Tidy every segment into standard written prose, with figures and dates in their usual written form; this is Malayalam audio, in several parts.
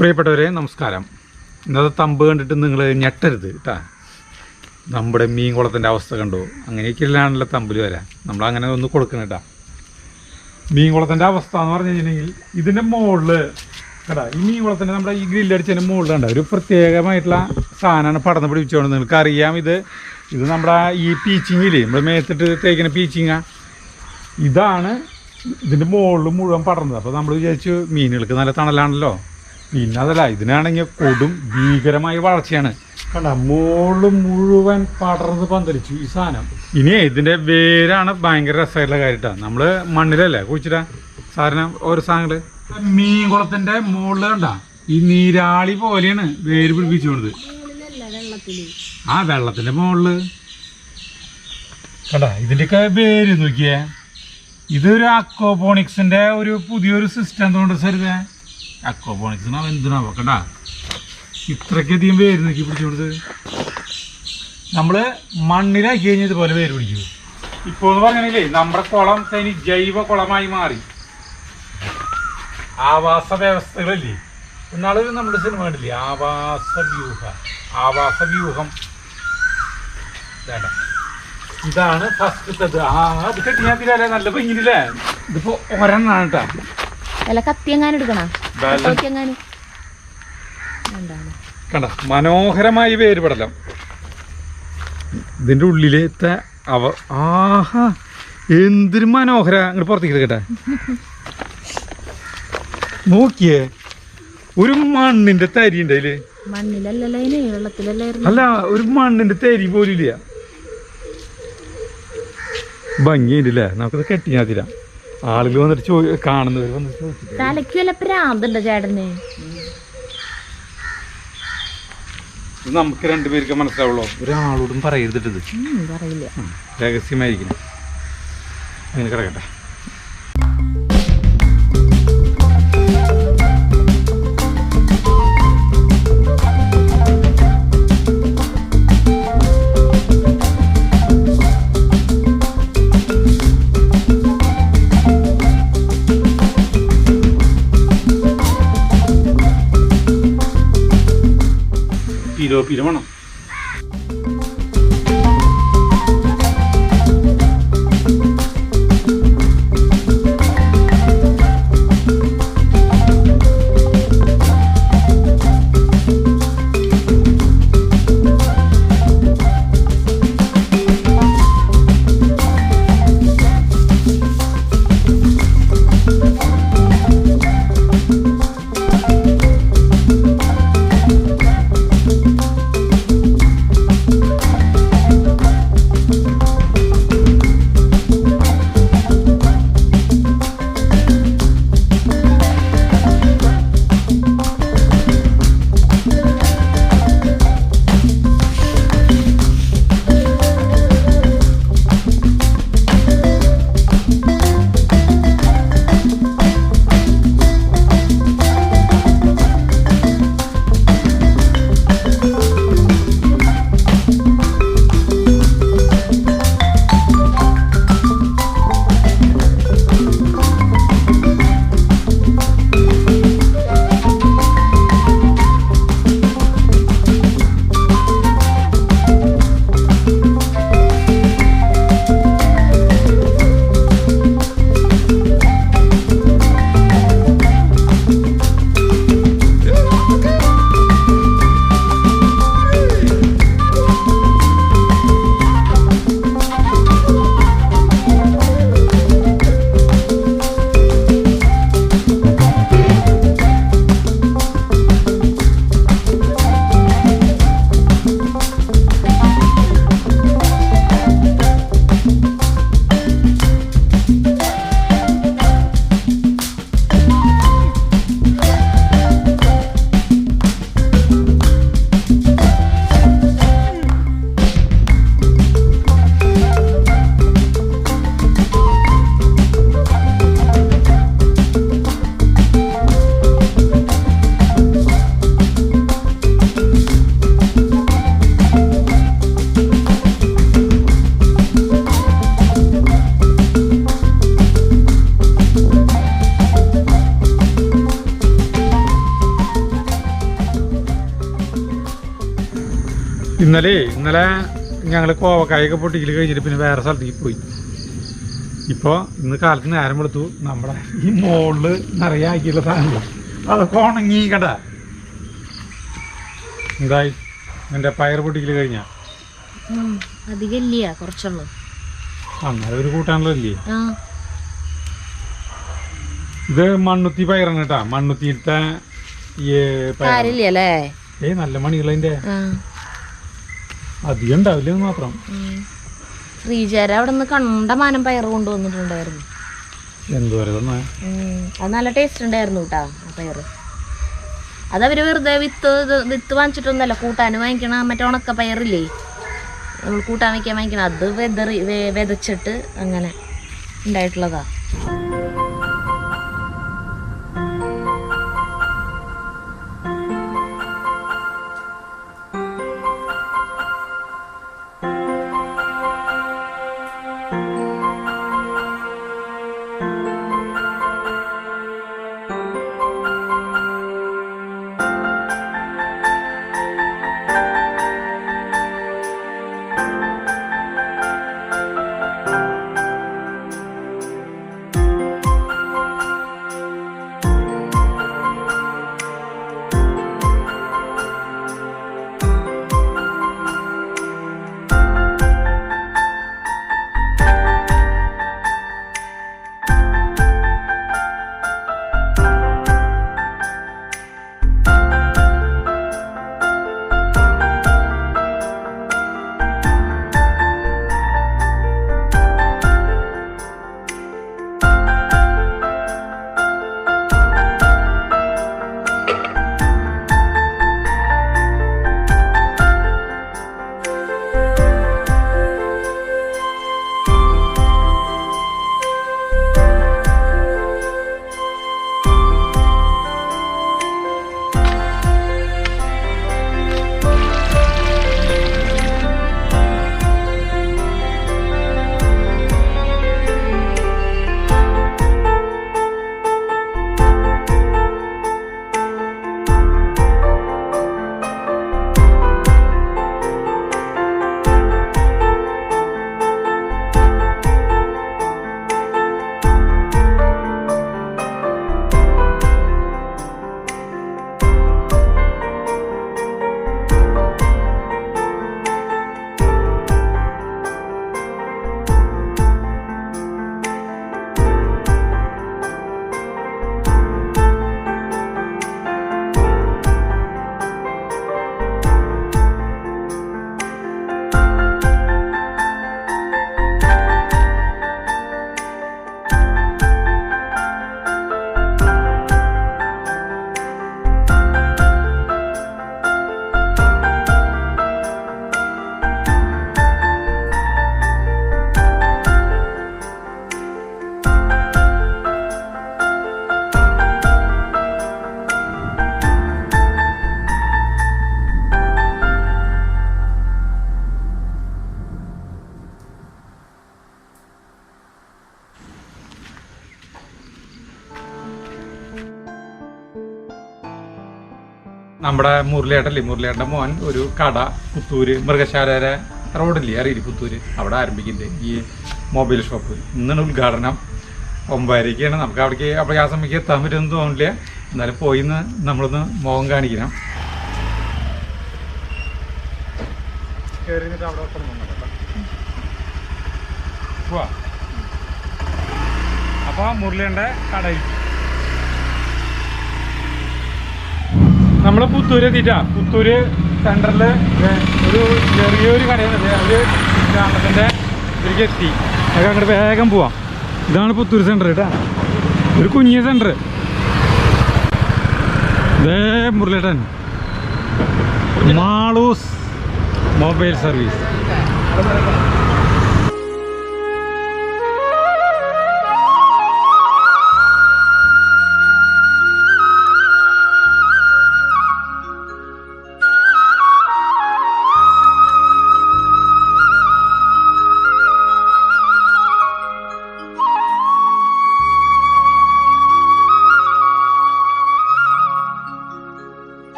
പ്രിയപ്പെട്ടവരെ നമസ്കാരം. ഇന്നത്തെ തമ്പ് കണ്ടിട്ട് നിങ്ങൾ ഞെട്ടരുത് കേട്ടാ. നമ്മുടെ മീൻ കുളത്തിൻ്റെ അവസ്ഥ കണ്ടോ? അങ്ങനെയൊക്കെയല്ലാണല്ലോ തമ്പിൽ വരാൻ. നമ്മളങ്ങനെ ഒന്ന് കൊടുക്കണം കേട്ടാ. മീൻ കുളത്തിൻ്റെ അവസ്ഥ എന്ന് പറഞ്ഞു കഴിഞ്ഞിട്ടുണ്ടെങ്കിൽ ഇതിൻ്റെ മുകളിൽ കേട്ടാ, ഈ മീൻ കുളത്തിൻ്റെ നമ്മുടെ ഈ ഗ്രില്ലടിച്ചതിൻ്റെ മുകളിൽ കണ്ട ഒരു പ്രത്യേകമായിട്ടുള്ള സാധനമാണ് പടർന്ന് പിടിപ്പിച്ചുകൊണ്ട്. നിങ്ങൾക്കറിയാം, ഇത് നമ്മുടെ ഈ പീച്ചിങ്ങില്ലേ, നമ്മൾ മേത്തിട്ട് തേക്കുന്ന പീച്ചിങ്ങ, ഇതാണ് ഇതിൻ്റെ മുകളിൽ മുഴുവൻ പടർന്നത്. അപ്പോൾ നമ്മൾ വിചാരിച്ചു മീനുകൾക്ക് നല്ല തണലാണല്ലോ. പിന്നെ അതല്ല, ഇതിനാണെങ്കിൽ കൊടും ഭീകരമായ വളർച്ചയാണ്. കണ്ട, മുകളിൽ മുഴുവൻ പടർന്ന് പന്തലിച്ചു ഈ സാധനം. ഇനി ഇതിൻ്റെ വേരാണ് ഭയങ്കര രസമായിട്ടുള്ള കാര്യട്ടാ. നമ്മൾ മണ്ണിലല്ലേ കുഴിച്ചിട്ടാ സാധനം ഓരോ സാധനങ്ങൾ. മീൻ കുളത്തിൻ്റെ മുകളിൽ കണ്ട ഈ നീരാളി പോലെയാണ് വേര് പിടിപ്പിച്ചുകൊണ്ടത്. ആ വെള്ളത്തിൻ്റെ മുകളിൽ കണ്ട ഇതിൻ്റെയൊക്കെ വേര് നോക്കിയേ. ഇതൊരു അക്വാപോണിക്സിൻ്റെ ഒരു പുതിയൊരു സിസ്റ്റം എന്തുകൊണ്ട് സരിതേ? അക്വാപോണിക്സിനാ എന്തിനാവോ കണ്ടാ, ഇത്രയ്ക്കധികം വേര് നോക്കി പിടിച്ചോണ്ട്. നമ്മൾ മണ്ണിലാക്കി കഴിഞ്ഞാൽ ഇതുപോലെ വേര് പിടിക്കും. ഇപ്പോൾ എന്ന് പറഞ്ഞാലേ നമ്മുടെ കുളം തനി ജൈവ കുളമായി മാറി. ആവാസ വ്യവസ്ഥകളല്ലേ, എന്നാള് നമ്മുടെ സിനിമ കണ്ടില്ലേ, ആവാസ വ്യൂഹം. ഇതാണ് ഫസ്റ്റത്തത്. അത് കെട്ടിയാത്തില്ലേ, നല്ല ഭംഗിയില്ലേ. ഇതിപ്പോ ഒരെണ്ണാണ് കേട്ടാ. കണ്ട, മനോഹരമായി വേര് പടലം. ഇതിന്റെ ഉള്ളിലത്തെ ആഹാ എന്തൊരു മനോഹര. അങ്ങോട്ട് പുറത്തേക്ക് കേട്ടാ, നോക്കിയേ, ഒരു മണ്ണിന്റെ തരി ഉണ്ട് അതില്. അല്ല, ഒരു മണ്ണിന്റെ തരി പോലും ഇല്ല. ഭംഗിയുണ്ടല്ലേ. നമുക്കത് കെട്ടിയാത്തില്ല. ആളുകൾ വന്നിട്ട് കാണുന്നവർ വന്നിട്ട് നമുക്ക് രണ്ടുപേർക്ക് മനസ്സിലാവുള്ളൂ. ഒരാളോടും പറയരുതിട്ടത്, രഹസ്യമായിരിക്കണം. അങ്ങനെ കിടക്കട്ടെ. പിരോ വേണം. ഇന്നലെ ഞങ്ങൾ കോവക്കായൊക്കെ പൊട്ടിക്കൽ കഴിഞ്ഞിട്ട് പിന്നെ വേറെ സ്ഥലത്തേക്ക് പോയി. ഇപ്പോൾ ഇന്ന് കാലത്ത് നേരം എടുത്തു. നമ്മുടെ ഈ മോളില് നിറയെ ആക്കിയുള്ള സാധനങ്ങൾ അതൊക്കെ ഉണങ്ങി കട. എന്തായി എൻ്റെ പയർ പൊട്ടിക്കൽ കഴിഞ്ഞാ? അങ്ങനെ ഒരു കൂട്ടാണല്ലോ ഇല്ലേ? ഇത് മണ്ണുത്തി പയറാണ് കേട്ടാ. മണ്ണുത്തിയിലത്തെ നല്ല മണികളതിന്റെ അധികം ഉണ്ടാവില്ല മാത്രം. ശ്രീചേര അവിടെ നിന്ന് കണ്ടമാനം പയർ കൊണ്ടുവന്നിട്ടുണ്ടായിരുന്നു. എന്തോരം അത് നല്ല ടേസ്റ്റ് ഉണ്ടായിരുന്നു കേട്ടാ ആ പയറ്. അതവര് വെറുതെ വിത്ത് വാങ്ങിച്ചിട്ടൊന്നല്ല, കൂട്ടാൻ വാങ്ങിക്കണ മറ്റേ ഉണക്ക പയറില്ലേ നമ്മൾ കൂട്ടാൻ വയ്ക്കാൻ വാങ്ങിക്കണം, അത് വിതച്ചിട്ട് അങ്ങനെ ഉണ്ടായിട്ടുള്ളതാ. നമ്മുടെ മുരളിയേട്ടൻ്റെ മോൻ ഒരു കട പുത്തൂര് മൃഗശാലയുടെ റോഡില്ലേ, അറിയില്ലേ പുത്തൂര്, അവിടെ ആരംഭിക്കുന്നുണ്ട് ഈ മൊബൈൽ ഷോപ്പ്. ഇന്നാണ് ഉദ്ഘാടനം. 9:30 നമുക്ക് അവിടേക്ക് ആ സമയത്ത് എത്താൻ പറ്റുമെന്ന് തോന്നില്ല. എന്നാലും പോയിന്ന് നമ്മളൊന്ന് മുഖം കാണിക്കണം. അപ്പോൾ മുരളിയുടെ കടയിൽ നമ്മൾ പുത്തൂര് എത്തിയിട്ടാ. പുത്തൂര് സെൻറ്ററിൽ ഒരു ചെറിയൊരു കടയുണ്ട്, അത് ഗ്രാമത്തിൻ്റെ ഇതിലേക്ക് എത്തി. അതൊക്കെ അങ്ങോട്ട് വേഗം പോവാം. ഇതാണ് പുത്തൂര് സെൻറ്റർ കേട്ടാ, ഒരു കുഞ്ഞ് സെൻറ്റർ. ഇതേ മുരളിയേട്ടൻ മാളൂസ് മൊബൈൽ സർവീസ്.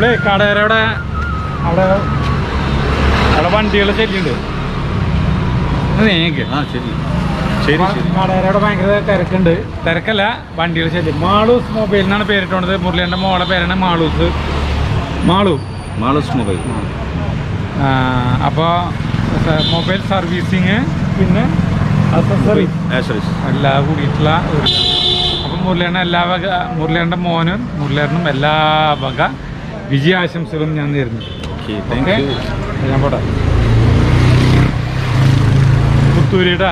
അപ്പോഴേ കടയുടെ അവിടെ അവിടെ വണ്ടികൾ ശരിയുണ്ട് നീക്ക് ശരി ശരി ശരി. കടയുടെ ഭയങ്കര തിരക്കുണ്ട്. തിരക്കല്ല, വണ്ടികൾ ശരി. മാളൂസ് മൊബൈൽ എന്നാണ് പേരിട്ടുള്ളത്. മുരളിയുടെ മോളെ പേരാണ് മാളൂസ്. മാളൂസ് മൊബൈൽ. അപ്പോൾ മൊബൈൽ സർവീസിങ് പിന്നെ ആക്സസറീസ് എല്ലാം കൂടിയിട്ടുള്ള ഒരു. അപ്പം മുരളിയുടെ എല്ലാ വക, മുരളിയുടെ മോനും മുരളിയനും എല്ലാ വക വിജയാശംസകളും ഞാൻ നേരുന്നു. Thank you. ഞാൻ പോട്ടെ പുത്തൂരിട്ടാ.